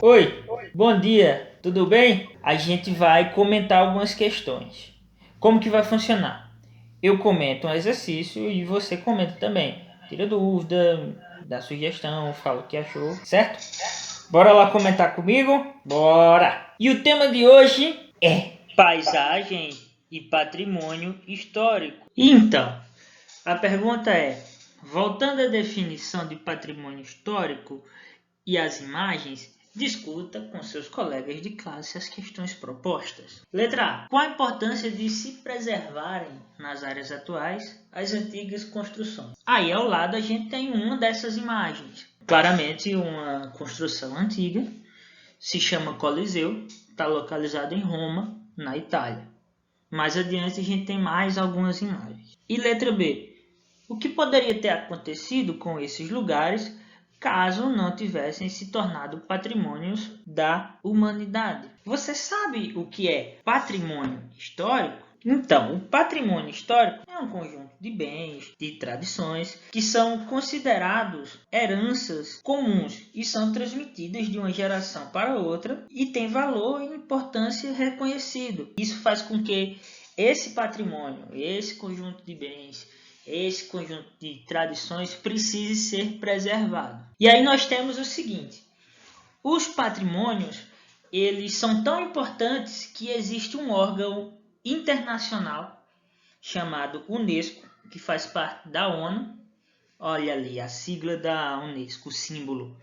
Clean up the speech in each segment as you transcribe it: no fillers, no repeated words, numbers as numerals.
Oi, bom dia, tudo bem? A gente vai comentar algumas questões. Como que vai funcionar? Eu comento um exercício e você comenta também. Tira dúvida, dá sugestão, fala o que achou, certo? Bora lá comentar comigo? Bora! E o tema de hoje é paisagem e patrimônio histórico. Então, a pergunta é: voltando à definição de patrimônio histórico e as imagens, discuta com seus colegas de classe as questões propostas. Letra A. Qual a importância de se preservarem nas áreas atuais as antigas construções? Aí ao lado a gente tem uma dessas imagens. Claramente uma construção antiga, se chama Coliseu, está localizado em Roma, na Itália. Mais adiante a gente tem mais algumas imagens. E letra B. O que poderia ter acontecido com esses lugares caso não tivessem se tornado patrimônios da humanidade? Você sabe o que é patrimônio histórico? Então, o patrimônio histórico é um conjunto de bens, de tradições, que são considerados heranças comuns e são transmitidas de uma geração para outra e têm valor e importância reconhecido. Isso faz com que esse patrimônio, esse conjunto de bens, esse conjunto de tradições precise ser preservado. E aí nós temos o seguinte: os patrimônios, eles são tão importantes que existe um órgão internacional chamado Unesco, que faz parte da ONU. Olha ali a sigla da Unesco, o símbolo.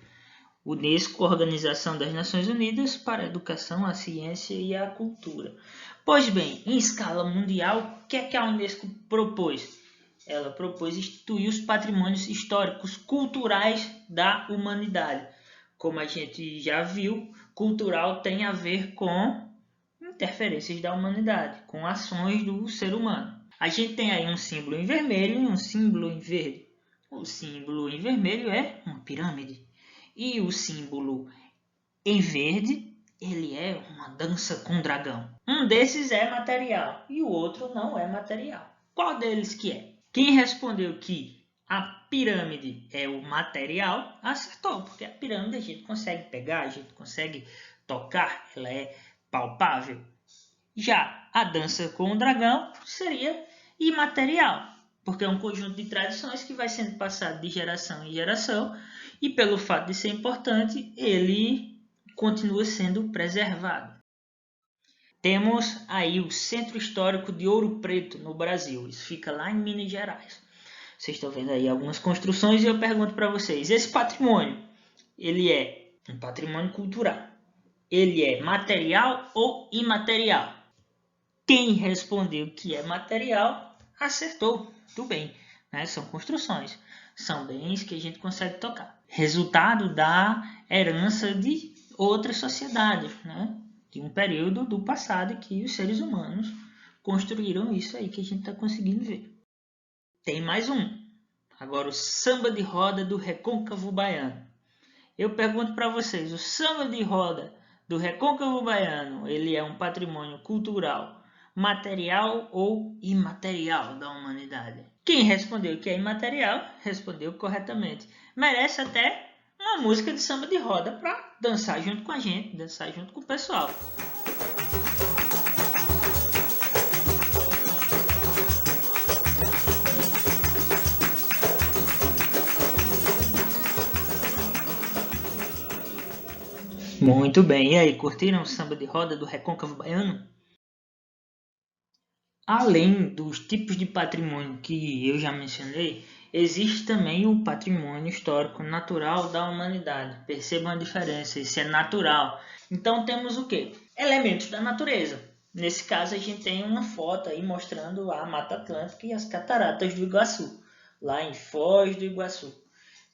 Unesco, Organização das Nações Unidas para a Educação, a Ciência e a Cultura. Pois bem, em escala mundial, o que é que a Unesco propôs? Ela propôs instituir os patrimônios históricos culturais da humanidade. Como a gente já viu, cultural tem a ver com interferências da humanidade, com ações do ser humano. A gente tem aí um símbolo em vermelho e um símbolo em verde. O símbolo em vermelho é uma pirâmide. E o símbolo em verde, ele é uma dança com dragão. Um desses é material e o outro não é material. Qual deles que é? Quem respondeu que a pirâmide é o material, acertou, porque a pirâmide a gente consegue pegar, a gente consegue tocar, ela é palpável. Já a dança com o dragão seria imaterial, porque é um conjunto de tradições que vai sendo passado de geração em geração e pelo fato de ser importante, ele continua sendo preservado. Temos aí o Centro Histórico de Ouro Preto, no Brasil. Isso fica lá em Minas Gerais. Vocês estão vendo aí algumas construções e eu pergunto para vocês, esse patrimônio, ele é um patrimônio cultural? Ele é material ou imaterial? Quem respondeu que é material, acertou. Tudo bem, né? São construções, são bens que a gente consegue tocar. Resultado da herança de outras sociedades, né? De um período do passado que os seres humanos construíram isso aí que a gente está conseguindo ver. Tem mais um. Agora o samba de roda do Recôncavo Baiano. Eu pergunto para vocês, o samba de roda do Recôncavo Baiano, ele é um patrimônio cultural, material ou imaterial da humanidade? Quem respondeu que é imaterial, respondeu corretamente. Merece até uma música de samba de roda para dançar junto com a gente, dançar junto com o pessoal. Muito bem, e aí, curtiram o samba de roda do Recôncavo Baiano? Além dos tipos de patrimônio que eu já mencionei, existe também o patrimônio histórico natural da humanidade. Percebam a diferença, isso é natural. Então temos o quê? Elementos da natureza. Nesse caso a gente tem uma foto aí mostrando a Mata Atlântica e as cataratas do Iguaçu, lá em Foz do Iguaçu.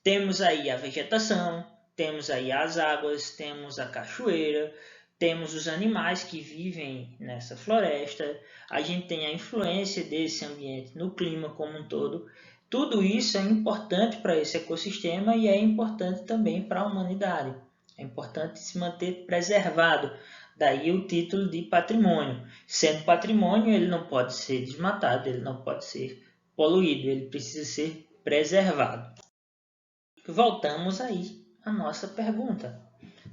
Temos aí a vegetação, temos aí as águas, temos a cachoeira, temos os animais que vivem nessa floresta, a gente tem a influência desse ambiente no clima como um todo. Tudo isso é importante para esse ecossistema e é importante também para a humanidade. É importante se manter preservado. Daí o título de patrimônio. Sendo patrimônio, ele não pode ser desmatado, ele não pode ser poluído, ele precisa ser preservado. Voltamos aí à nossa pergunta.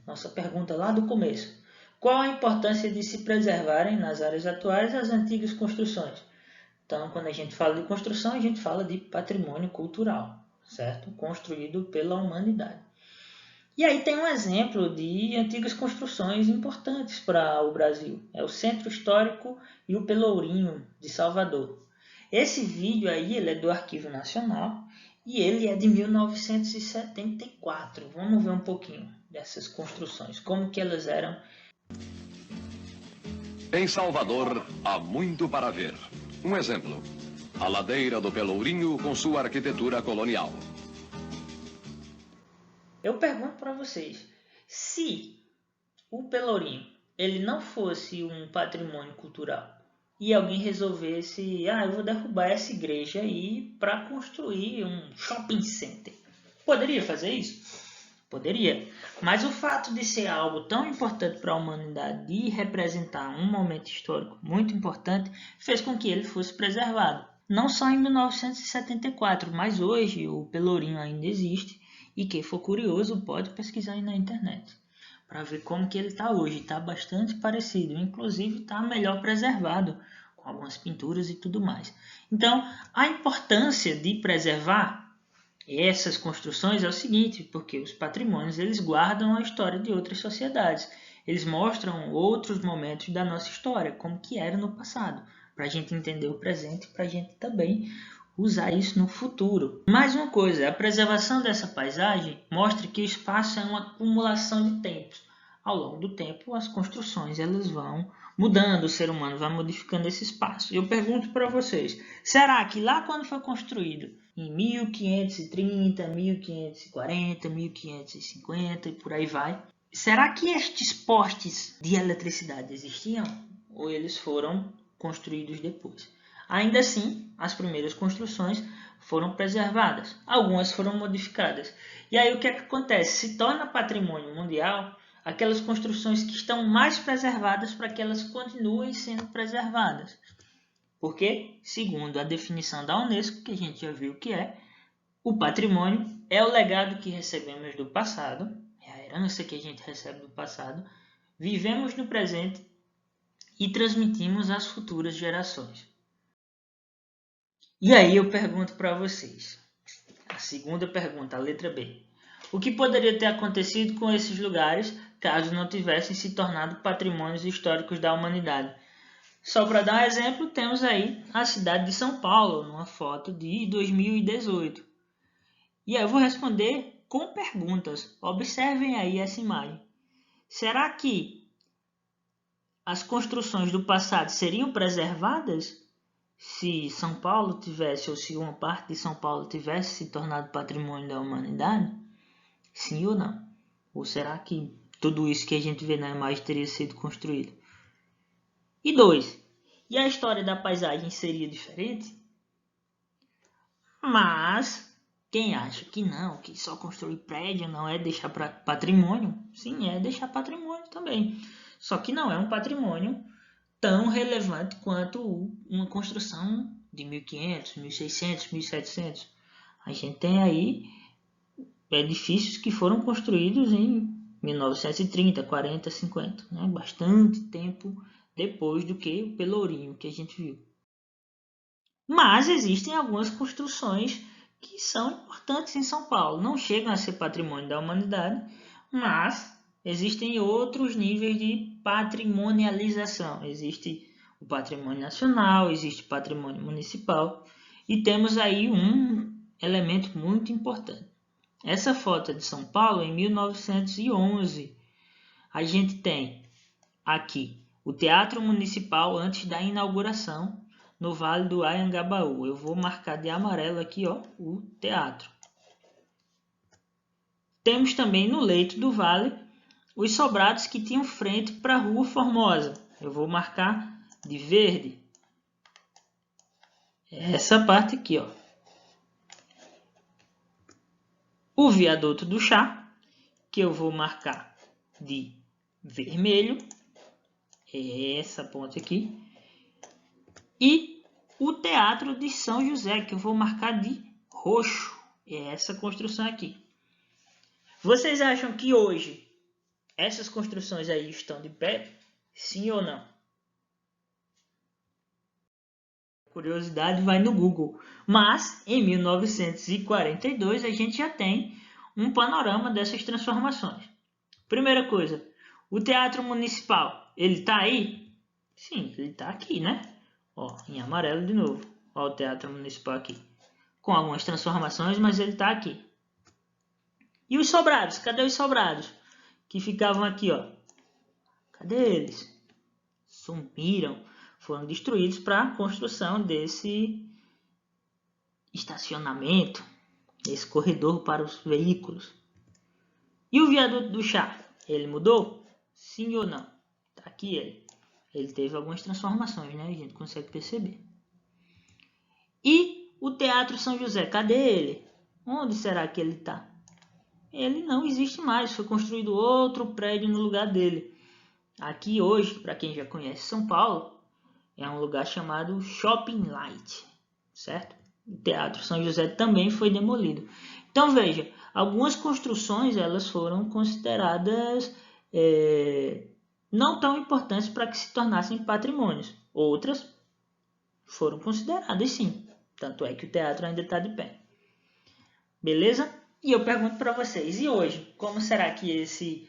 nossa pergunta lá do começo. Qual a importância de se preservarem nas áreas atuais as antigas construções? Então, quando a gente fala de construção, a gente fala de patrimônio cultural, certo? Construído pela humanidade. E aí tem um exemplo de antigas construções importantes para o Brasil. É o Centro Histórico e o Pelourinho de Salvador. Esse vídeo aí ele é do Arquivo Nacional e ele é de 1974. Vamos ver um pouquinho dessas construções, como que elas eram. Em Salvador, há muito para ver. Um exemplo, a ladeira do Pelourinho com sua arquitetura colonial. Eu pergunto para vocês, se o Pelourinho ele não fosse um patrimônio cultural e alguém resolvesse, eu vou derrubar essa igreja aí para construir um shopping center, poderia fazer isso? Poderia, mas o fato de ser algo tão importante para a humanidade e representar um momento histórico muito importante fez com que ele fosse preservado. Não só em 1974, mas hoje o Pelourinho ainda existe e quem for curioso pode pesquisar aí na internet para ver como que ele está hoje. Está bastante parecido, inclusive está melhor preservado com algumas pinturas e tudo mais. Então, a importância de preservar essas construções é o seguinte, porque os patrimônios eles guardam a história de outras sociedades. Eles mostram outros momentos da nossa história, como que era no passado, para a gente entender o presente, para a gente também usar isso no futuro. Mais uma coisa, a preservação dessa paisagem mostra que o espaço é uma acumulação de tempos. Ao longo do tempo, as construções elas vão mudando, o ser humano vai modificando esse espaço. Eu pergunto para vocês, será que lá quando foi construído, em 1530, 1540, 1550 e por aí vai, será que estes postes de eletricidade existiam ou eles foram construídos depois? Ainda assim, as primeiras construções foram preservadas, algumas foram modificadas. E aí o que é que acontece? Se torna patrimônio mundial aquelas construções que estão mais preservadas para que elas continuem sendo preservadas. Porque, segundo a definição da Unesco, que a gente já viu que é, o patrimônio é o legado que recebemos do passado, é a herança que a gente recebe do passado, vivemos no presente e transmitimos às futuras gerações. E aí eu pergunto para vocês, a segunda pergunta, a letra B. O que poderia ter acontecido com esses lugares caso não tivessem se tornado patrimônios históricos da humanidade? Só para dar um exemplo, temos aí a cidade de São Paulo, numa foto de 2018. E aí eu vou responder com perguntas. Observem aí essa imagem. Será que as construções do passado seriam preservadas se São Paulo tivesse, ou se uma parte de São Paulo tivesse se tornado patrimônio da humanidade? Sim ou não? Ou será que tudo isso que a gente vê na imagem teria sido construído? E 2. E a história da paisagem seria diferente? Mas quem acha que não, que só construir prédio não é deixar para patrimônio? Sim, é deixar patrimônio também. Só que não é um patrimônio tão relevante quanto uma construção de 1500, 1600, 1700. A gente tem aí edifícios que foram construídos em 1930, 40, 50, né? Bastante tempo depois do que o Pelourinho que a gente viu. Mas existem algumas construções que são importantes em São Paulo. Não chegam a ser patrimônio da humanidade, mas existem outros níveis de patrimonialização. Existe o patrimônio nacional, existe o patrimônio municipal e temos aí um elemento muito importante. Essa foto é de São Paulo em 1911. A gente tem aqui o Teatro Municipal antes da inauguração no Vale do Anhangabaú. Eu vou marcar de amarelo aqui, ó, o teatro. Temos também no leito do vale os sobrados que tinham frente para a Rua Formosa. Eu vou marcar de verde essa parte aqui, ó. O viaduto do Chá, que eu vou marcar de vermelho, essa ponte aqui, e o Teatro de São José, que eu vou marcar de roxo, essa construção aqui. Vocês acham que hoje Essas construções aí estão de pé? Sim ou não? Curiosidade, vai no Google. Mas, em 1942, a gente já tem um panorama dessas transformações. Primeira coisa, o Teatro Municipal, ele está aí? Sim, ele está aqui, né? Ó, em amarelo de novo. Ó, o Teatro Municipal aqui. Com algumas transformações, mas ele está aqui. E os sobrados? Cadê os sobrados? Que ficavam aqui, ó. Cadê eles? Sumiram. Foram destruídos para a construção desse estacionamento, esse corredor para os veículos. E o viaduto do chá? Ele mudou? Sim ou não? Tá aqui ele. Ele teve algumas transformações, né? A gente consegue perceber. E o Teatro São José? Cadê ele? Onde será que ele está? Ele não existe mais. Foi construído outro prédio no lugar dele. Aqui hoje, para quem já conhece São Paulo, é um lugar chamado Shopping Light, certo? O Teatro São José também foi demolido. Então veja, algumas construções elas foram consideradas não tão importantes para que se tornassem patrimônios. Outras foram consideradas sim. Tanto é que o teatro ainda está de pé. Beleza? E eu pergunto para vocês, e hoje, como será que esse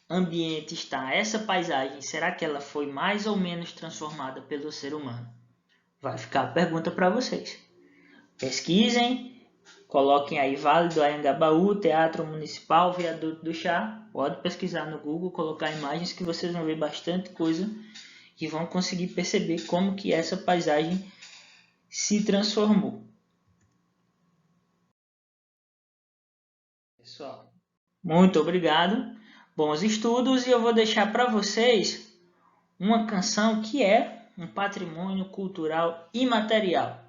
ambiente está? Essa paisagem, será que ela foi mais ou menos transformada pelo ser humano? Vai ficar a pergunta para vocês. Pesquisem, coloquem aí Vale do Anhangabaú, Teatro Municipal, Viaduto do Chá. Pode pesquisar no Google, colocar imagens que vocês vão ver bastante coisa e vão conseguir perceber como que essa paisagem se transformou. Pessoal, muito obrigado, bons estudos, e eu vou deixar para vocês uma canção que é um patrimônio cultural imaterial.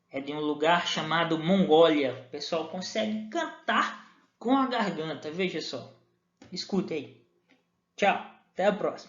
É de um lugar chamado Mongólia. O pessoal consegue cantar com a garganta, veja só. Escuta aí. Tchau, até a próxima.